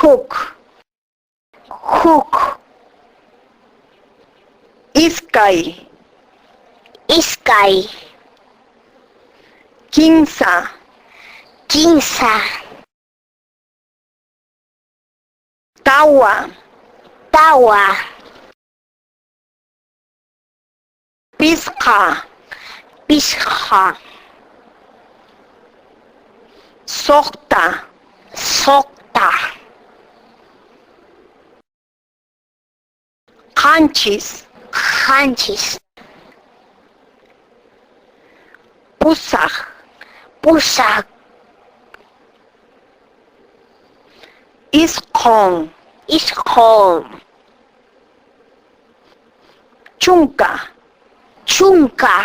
hook, hook, sky, sky, ginsa, ginsa, tawa, tawa, piska, piska, sokta, sokta, kanchis, kanchis, pusak, pusak, iskong, iskong, chungka, chungka.